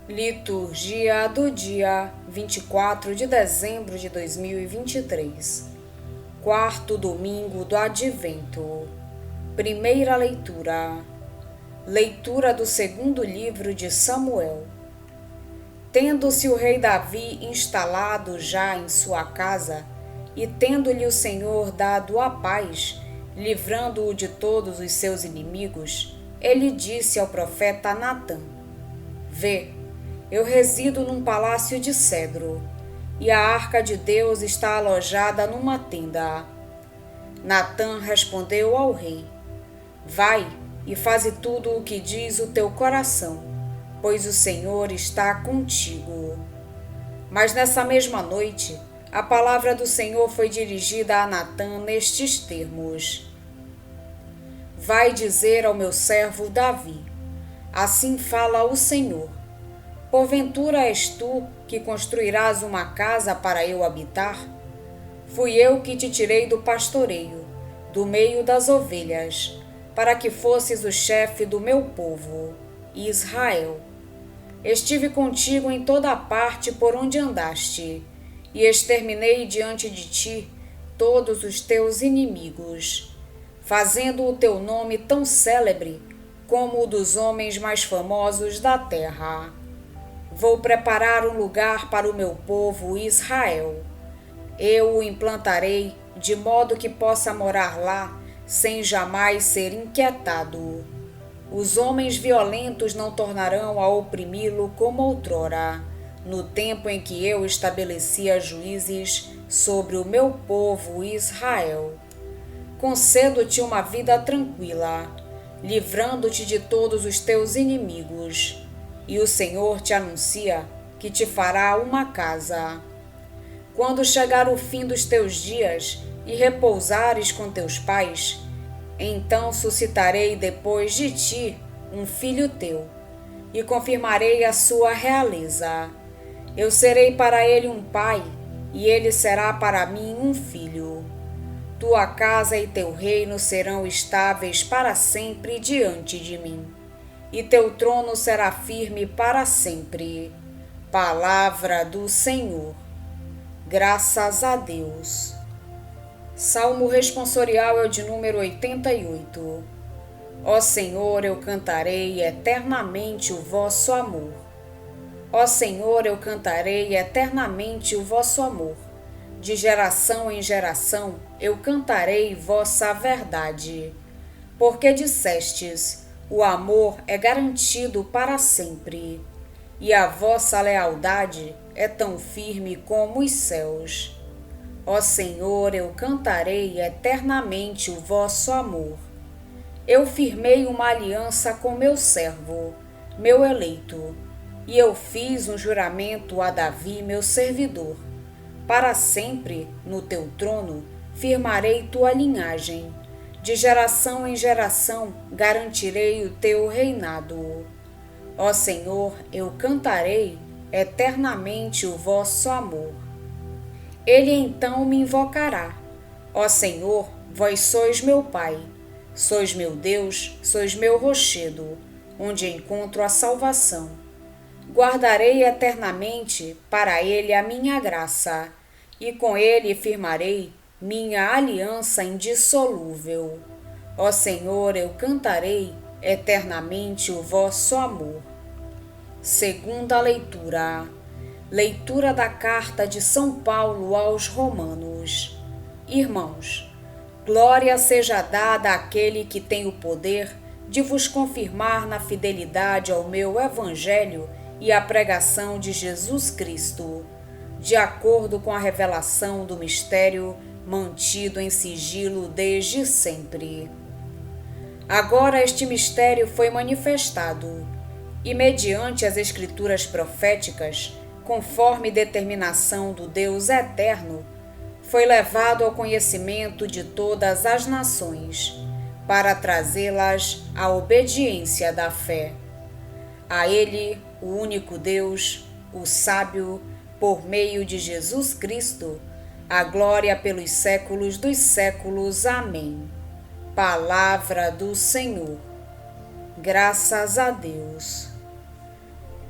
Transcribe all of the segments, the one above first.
Liturgia do dia 24 de dezembro de 2023, quarto domingo do Advento. Primeira leitura. Leitura do segundo livro de Samuel. Tendo-se o rei Davi instalado já em sua casa, e tendo-lhe o Senhor dado a paz, livrando-o de todos os seus inimigos, ele disse ao profeta Natã: Vê, eu resido num palácio de cedro, e a arca de Deus está alojada numa tenda. Natã respondeu ao rei: Vai e faze tudo o que diz o teu coração, pois o Senhor está contigo. Mas nessa mesma noite, a palavra do Senhor foi dirigida a Natã nestes termos: Vai dizer ao meu servo Davi: Assim fala o Senhor: Porventura és tu que construirás uma casa para eu habitar? Fui eu que te tirei do pastoreio, do meio das ovelhas, para que fosses o chefe do meu povo, Israel. Estive contigo em toda a parte por onde andaste, e exterminei diante de ti todos os teus inimigos, fazendo o teu nome tão célebre como o dos homens mais famosos da terra. Vou preparar um lugar para o meu povo Israel. Eu o implantarei de modo que possa morar lá sem jamais ser inquietado. Os homens violentos não tornarão a oprimi-lo como outrora, no tempo em que eu estabelecia juízes sobre o meu povo Israel. Concedo-te uma vida tranquila, livrando-te de todos os teus inimigos. E o Senhor te anuncia que te fará uma casa. Quando chegar o fim dos teus dias e repousares com teus pais, então suscitarei depois de ti um filho teu, e confirmarei a sua realeza. Eu serei para ele um pai, e ele será para mim um filho. Tua casa e teu reino serão estáveis para sempre diante de mim, e teu trono será firme para sempre. Palavra do Senhor. Graças a Deus. Salmo responsorial é o de número 88. Ó Senhor, eu cantarei eternamente o vosso amor. Ó Senhor, eu cantarei eternamente o vosso amor. De geração em geração eu cantarei vossa verdade. Porque dissestes: o amor é garantido para sempre, e a vossa lealdade é tão firme como os céus. Ó Senhor, eu cantarei eternamente o vosso amor. Eu firmei uma aliança com meu servo, meu eleito, e eu fiz um juramento a Davi, meu servidor. Para sempre, no teu trono, firmarei tua linhagem. De geração em geração garantirei o teu reinado. Ó Senhor, eu cantarei eternamente o vosso amor. Ele então me invocará: Ó Senhor, vós sois meu Pai, sois meu Deus, sois meu rochedo, onde encontro a salvação. Guardarei eternamente para ele a minha graça, e com ele firmarei minha aliança indissolúvel. Ó Senhor, eu cantarei eternamente o vosso amor. Segunda leitura. Leitura da carta de São Paulo aos Romanos. Irmãos, glória seja dada àquele que tem o poder de vos confirmar na fidelidade ao meu evangelho e à pregação de Jesus Cristo, de acordo com a revelação do mistério mantido em sigilo desde sempre. Agora este mistério foi manifestado, e mediante as escrituras proféticas, conforme determinação do Deus eterno, foi levado ao conhecimento de todas as nações, para trazê-las à obediência da fé. A Ele, o único Deus, o sábio, por meio de Jesus Cristo, a glória pelos séculos dos séculos. Amém. Palavra do Senhor. Graças a Deus.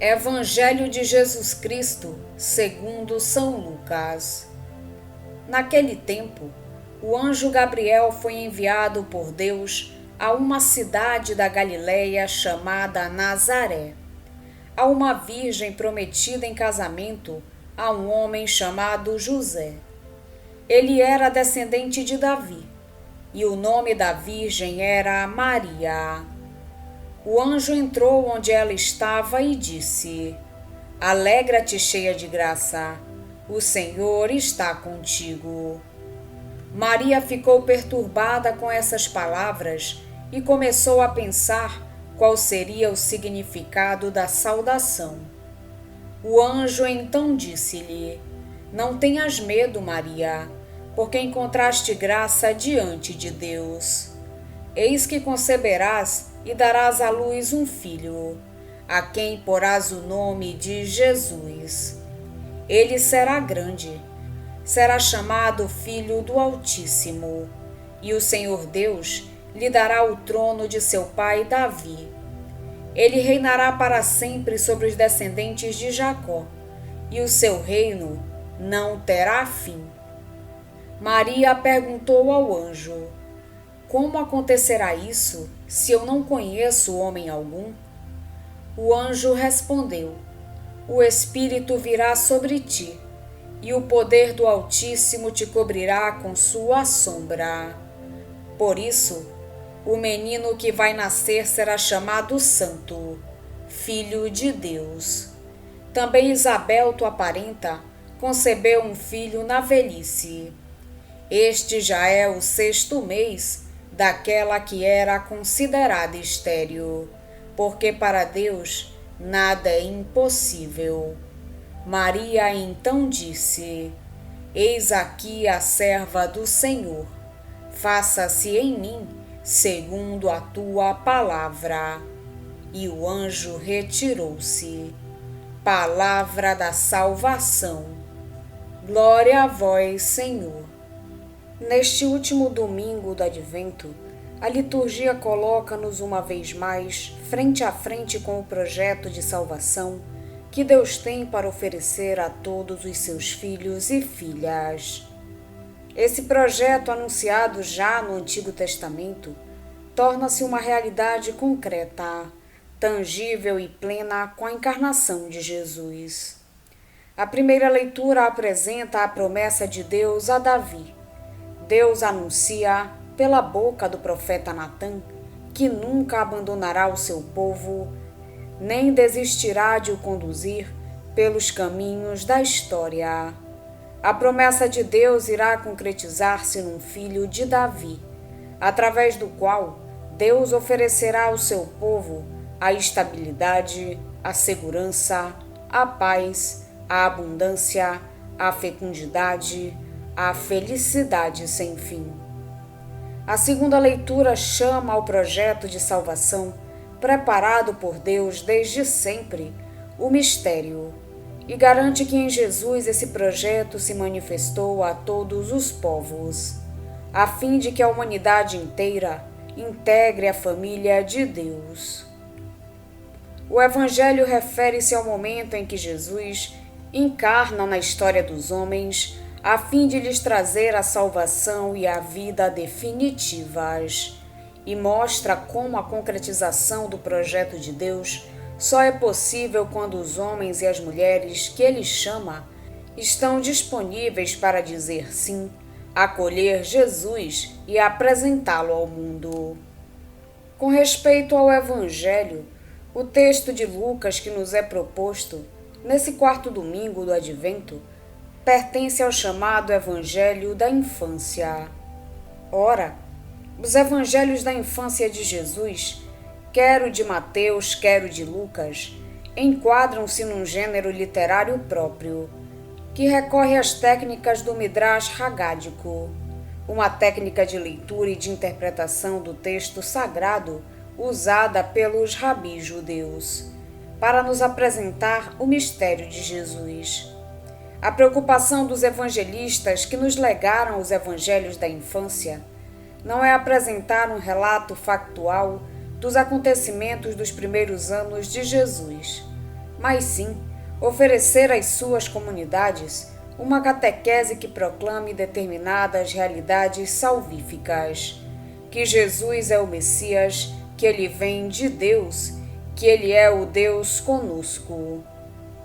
Evangelho de Jesus Cristo, segundo São Lucas. Naquele tempo, o anjo Gabriel foi enviado por Deus a uma cidade da Galileia chamada Nazaré, a uma virgem prometida em casamento a um homem chamado José. Ele era descendente de Davi, e o nome da virgem era Maria. O anjo entrou onde ela estava e disse: Alegra-te, cheia de graça, o Senhor está contigo. Maria ficou perturbada com essas palavras e começou a pensar qual seria o significado da saudação. O anjo então disse-lhe: Não tenhas medo, Maria, porque encontraste graça diante de Deus. Eis que conceberás e darás à luz um filho, a quem porás o nome de Jesus. Ele será grande, será chamado Filho do Altíssimo, e o Senhor Deus lhe dará o trono de seu pai Davi. Ele reinará para sempre sobre os descendentes de Jacó, e o seu reino não terá fim. Maria perguntou ao anjo: Como acontecerá isso, se eu não conheço homem algum? O anjo respondeu: O Espírito virá sobre ti, e o poder do Altíssimo te cobrirá com sua sombra. Por isso, o menino que vai nascer será chamado Santo, Filho de Deus. Também Isabel, tua parenta, concebeu um filho na velhice. Este já é o 6º mês daquela que era considerada estéril, porque para Deus nada é impossível. Maria então disse: Eis aqui a serva do Senhor, faça-se em mim segundo a tua palavra. E o anjo retirou-se. Palavra da salvação. Glória a vós, Senhor. Neste último domingo do Advento, a liturgia coloca-nos uma vez mais frente a frente com o projeto de salvação que Deus tem para oferecer a todos os seus filhos e filhas. Esse projeto, anunciado já no Antigo Testamento, torna-se uma realidade concreta, tangível e plena com a encarnação de Jesus. A primeira leitura apresenta a promessa de Deus a Davi. Deus anuncia, pela boca do profeta Natã, que nunca abandonará o seu povo, nem desistirá de o conduzir pelos caminhos da história. A promessa de Deus irá concretizar-se num filho de Davi, através do qual Deus oferecerá ao seu povo a estabilidade, a segurança, a paz, a abundância, a fecundidade, a felicidade sem fim. A segunda leitura chama ao projeto de salvação, preparado por Deus desde sempre, o mistério, e garante que em Jesus esse projeto se manifestou a todos os povos, a fim de que a humanidade inteira integre a família de Deus. O Evangelho refere-se ao momento em que Jesus encarna na história dos homens, a fim de lhes trazer a salvação e a vida definitivas, e mostra como a concretização do projeto de Deus só é possível quando os homens e as mulheres que Ele chama estão disponíveis para dizer sim, acolher Jesus e apresentá-lo ao mundo. Com respeito ao Evangelho, o texto de Lucas que nos é proposto nesse 4º domingo do Advento pertence ao chamado Evangelho da Infância. Ora, os Evangelhos da infância de Jesus, quer o de Mateus, quer o de Lucas, enquadram-se num gênero literário próprio, que recorre às técnicas do Midrash Hagádico, uma técnica de leitura e de interpretação do texto sagrado usada pelos rabis judeus, para nos apresentar o mistério de Jesus. A preocupação dos evangelistas que nos legaram os evangelhos da infância não é apresentar um relato factual dos acontecimentos dos primeiros anos de Jesus, mas sim oferecer às suas comunidades uma catequese que proclame determinadas realidades salvíficas, que Jesus é o Messias, que ele vem de Deus, que ele é o Deus conosco.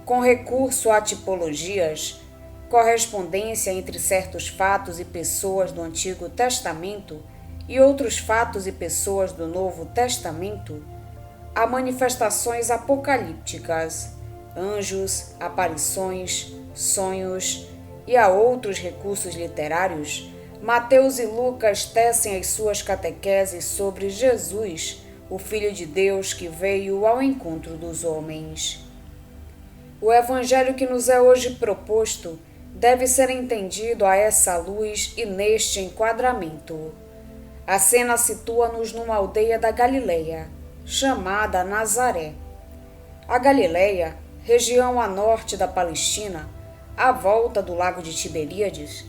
Com recurso a tipologias, correspondência entre certos fatos e pessoas do Antigo Testamento e outros fatos e pessoas do Novo Testamento, há manifestações apocalípticas, anjos, aparições, sonhos e a outros recursos literários. Mateus e Lucas tecem as suas catequeses sobre Jesus, o Filho de Deus que veio ao encontro dos homens. O evangelho que nos é hoje proposto deve ser entendido a essa luz e neste enquadramento. A cena situa-nos numa aldeia da Galileia, chamada Nazaré. A Galileia, região a norte da Palestina, à volta do lago de Tiberíades,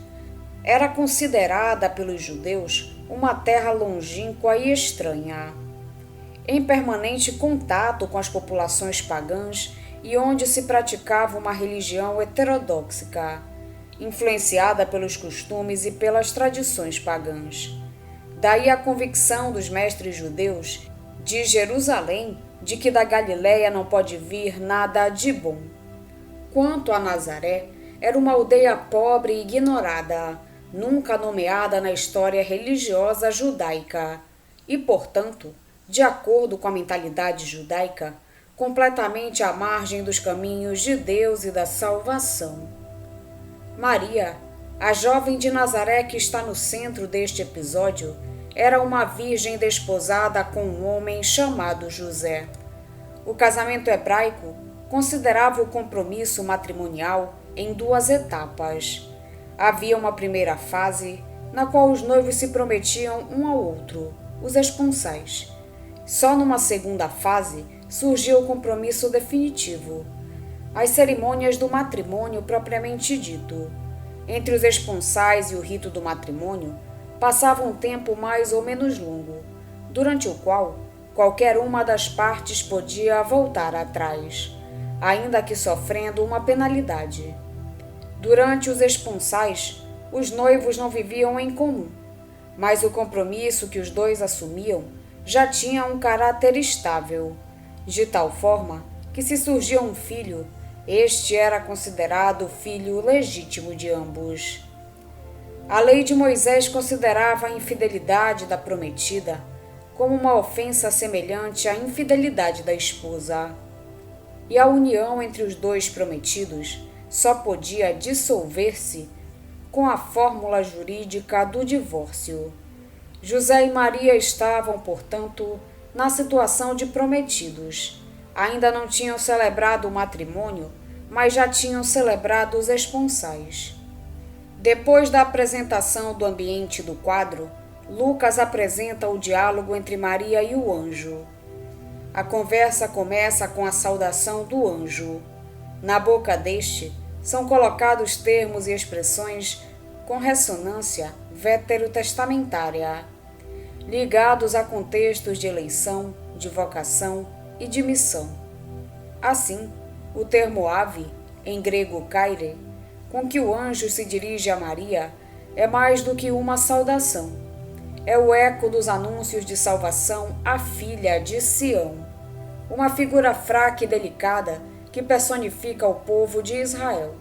era considerada pelos judeus uma terra longínqua e estranha, em permanente contato com as populações pagãs e onde se praticava uma religião heterodoxa, influenciada pelos costumes e pelas tradições pagãs. Daí a convicção dos mestres judeus de Jerusalém de que da Galileia não pode vir nada de bom. Quanto a Nazaré, era uma aldeia pobre e ignorada, nunca nomeada na história religiosa judaica e, portanto, de acordo com a mentalidade judaica, completamente à margem dos caminhos de Deus e da salvação. Maria, a jovem de Nazaré que está no centro deste episódio, era uma virgem desposada com um homem chamado José. O casamento hebraico considerava o compromisso matrimonial em duas etapas. Havia uma primeira fase, na qual os noivos se prometiam um ao outro, os esponsais. Só numa segunda fase surgiu o compromisso definitivo, as cerimônias do matrimônio propriamente dito. Entre os esponsais e o rito do matrimônio, passava um tempo mais ou menos longo, durante o qual qualquer uma das partes podia voltar atrás, ainda que sofrendo uma penalidade. Durante os esponsais, os noivos não viviam em comum, mas o compromisso que os dois assumiam já tinha um caráter estável, de tal forma que se surgia um filho, este era considerado o filho legítimo de ambos. A lei de Moisés considerava a infidelidade da prometida como uma ofensa semelhante à infidelidade da esposa, e a união entre os dois prometidos só podia dissolver-se com a fórmula jurídica do divórcio. José e Maria estavam, portanto, na situação de prometidos. Ainda não tinham celebrado o matrimônio, mas já tinham celebrado os esponsais. Depois da apresentação do ambiente do quadro, Lucas apresenta o diálogo entre Maria e o anjo. A conversa começa com a saudação do anjo. Na boca deste são colocados termos e expressões com ressonância veterotestamentária, ligados a contextos de eleição, de vocação e de missão. Assim, o termo ave, em grego kaire, com que o anjo se dirige a Maria, é mais do que uma saudação. É o eco dos anúncios de salvação à filha de Sião, uma figura fraca e delicada que personifica o povo de Israel,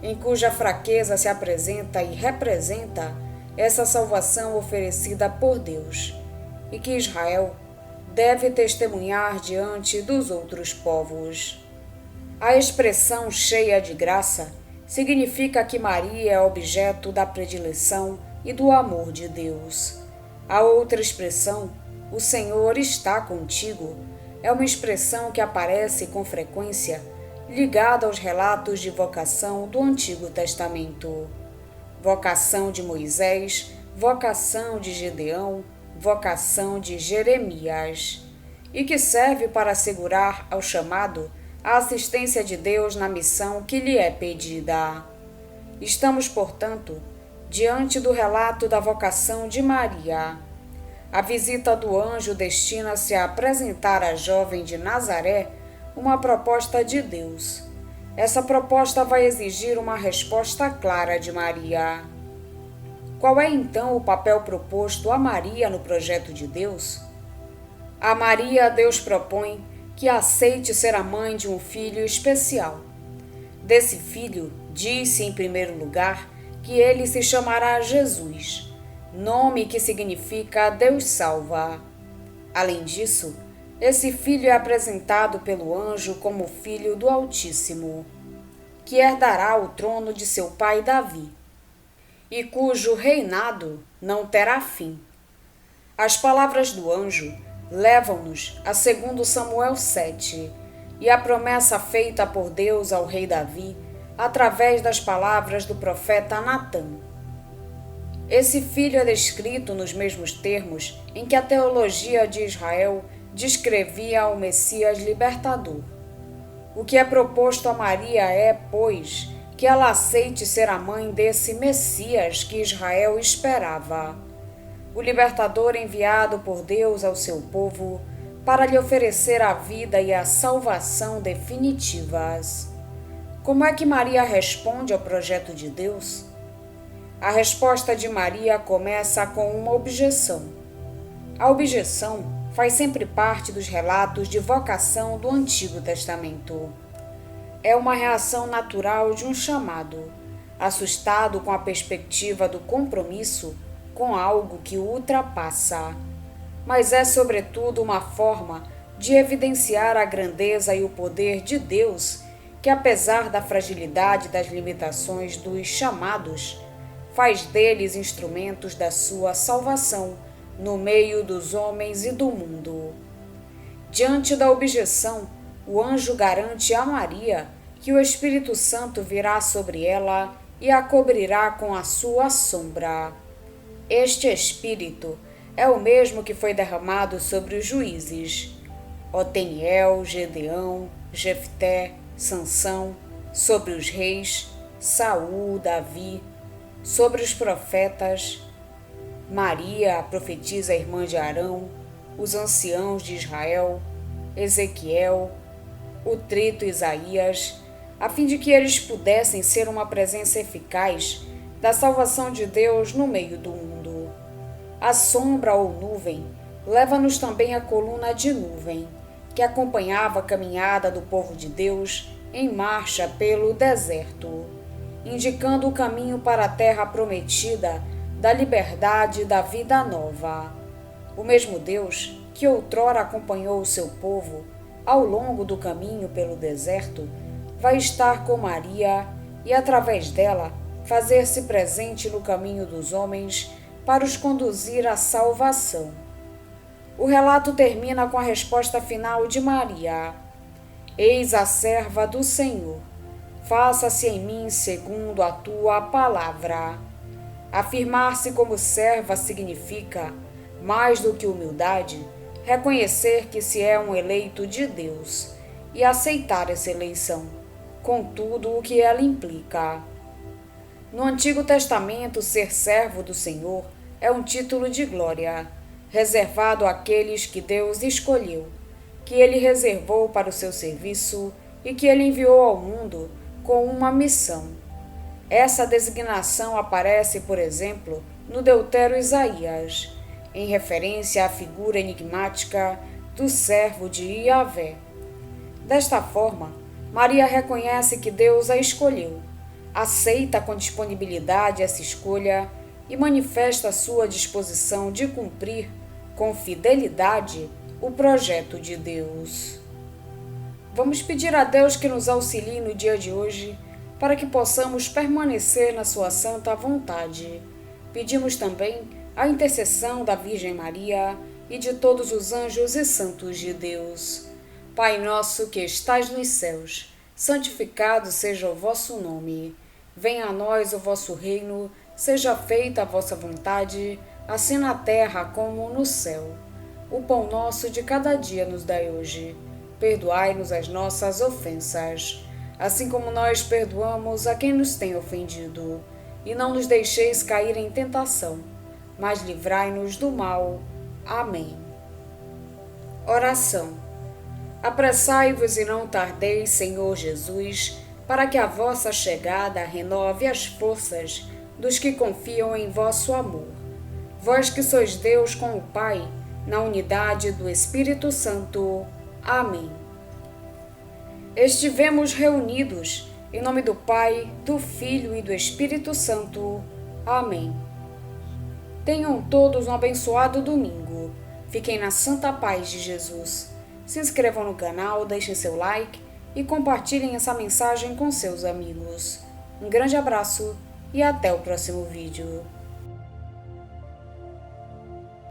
em cuja fraqueza se apresenta e representa essa salvação oferecida por Deus, e que Israel deve testemunhar diante dos outros povos. A expressão cheia de graça significa que Maria é objeto da predileção e do amor de Deus. A outra expressão, o Senhor está contigo, é uma expressão que aparece com frequência ligada aos relatos de vocação do Antigo Testamento. Vocação de Moisés, vocação de Gedeão, vocação de Jeremias, e que serve para assegurar ao chamado a assistência de Deus na missão que lhe é pedida. Estamos, portanto, diante do relato da vocação de Maria. A visita do anjo destina-se a apresentar à jovem de Nazaré uma proposta de Deus. Essa proposta vai exigir uma resposta clara de Maria. Qual é então o papel proposto a Maria no projeto de Deus? A Maria, Deus propõe que aceite ser a mãe de um filho especial. Desse filho, diz-se em primeiro lugar que ele se chamará Jesus, nome que significa Deus salva. Além disso, esse filho é apresentado pelo anjo como filho do Altíssimo, que herdará o trono de seu pai Davi, e cujo reinado não terá fim. As palavras do anjo levam-nos a 2 Samuel 7 e a promessa feita por Deus ao rei Davi através das palavras do profeta Natã. Esse filho é descrito nos mesmos termos em que a teologia de Israel descrevia o Messias libertador. O que é proposto a Maria é, pois, que ela aceite ser a mãe desse Messias que Israel esperava, o libertador enviado por Deus ao seu povo para lhe oferecer a vida e a salvação definitivas. Como é que Maria responde ao projeto de Deus? A resposta de Maria começa com uma objeção. A objeção faz sempre parte dos relatos de vocação do Antigo Testamento. É uma reação natural de um chamado, assustado com a perspectiva do compromisso com algo que o ultrapassa, mas é sobretudo uma forma de evidenciar a grandeza e o poder de Deus que, apesar da fragilidade das limitações dos chamados, faz deles instrumentos da sua salvação no meio dos homens e do mundo. Diante da objeção, o anjo garante a Maria que o Espírito Santo virá sobre ela e a cobrirá com a sua sombra. Este Espírito é o mesmo que foi derramado sobre os juízes, Oteniel, Gedeão, Jefté, Sansão, sobre os reis, Saul, Davi, sobre os profetas, Maria, a profetisa irmã de Arão, os anciãos de Israel, Ezequiel, o trito Isaías, a fim de que eles pudessem ser uma presença eficaz da salvação de Deus no meio do mundo. A sombra ou nuvem leva-nos também à coluna de nuvem, que acompanhava a caminhada do povo de Deus em marcha pelo deserto, indicando o caminho para a terra prometida da liberdade e da vida nova. O mesmo Deus que outrora acompanhou o seu povo ao longo do caminho pelo deserto vai estar com Maria e, através dela, fazer-se presente no caminho dos homens para os conduzir à salvação. O relato termina com a resposta final de Maria: Eis a serva do Senhor, faça-se em mim segundo a tua palavra. Afirmar-se como serva significa, mais do que humildade, reconhecer que se é um eleito de Deus e aceitar essa eleição, com tudo o que ela implica. No Antigo Testamento, ser servo do Senhor é um título de glória, reservado àqueles que Deus escolheu, que Ele reservou para o seu serviço e que Ele enviou ao mundo com uma missão. Essa designação aparece, por exemplo, no Deutero Isaías, em referência à figura enigmática do servo de Yahvé. Desta forma, Maria reconhece que Deus a escolheu, aceita com disponibilidade essa escolha e manifesta sua disposição de cumprir com fidelidade o projeto de Deus. Vamos pedir a Deus que nos auxilie no dia de hoje para que possamos permanecer na sua santa vontade. Pedimos também a intercessão da Virgem Maria e de todos os anjos e santos de Deus. Pai nosso que estais nos céus, santificado seja o vosso nome. Venha a nós o vosso reino, seja feita a vossa vontade, assim na terra como no céu. O pão nosso de cada dia nos dai hoje. Perdoai-nos as nossas ofensas, assim como nós perdoamos a quem nos tem ofendido. E não nos deixeis cair em tentação, mas livrai-nos do mal. Amém. Oração. Apressai-vos e não tardeis, Senhor Jesus, para que a vossa chegada renove as forças dos que confiam em vosso amor. Vós que sois Deus com o Pai, na unidade do Espírito Santo. Amém. Estivemos reunidos em nome do Pai, do Filho e do Espírito Santo. Amém. Tenham todos um abençoado domingo. Fiquem na santa paz de Jesus. Se inscrevam no canal, deixem seu like e compartilhem essa mensagem com seus amigos. Um grande abraço e até o próximo vídeo.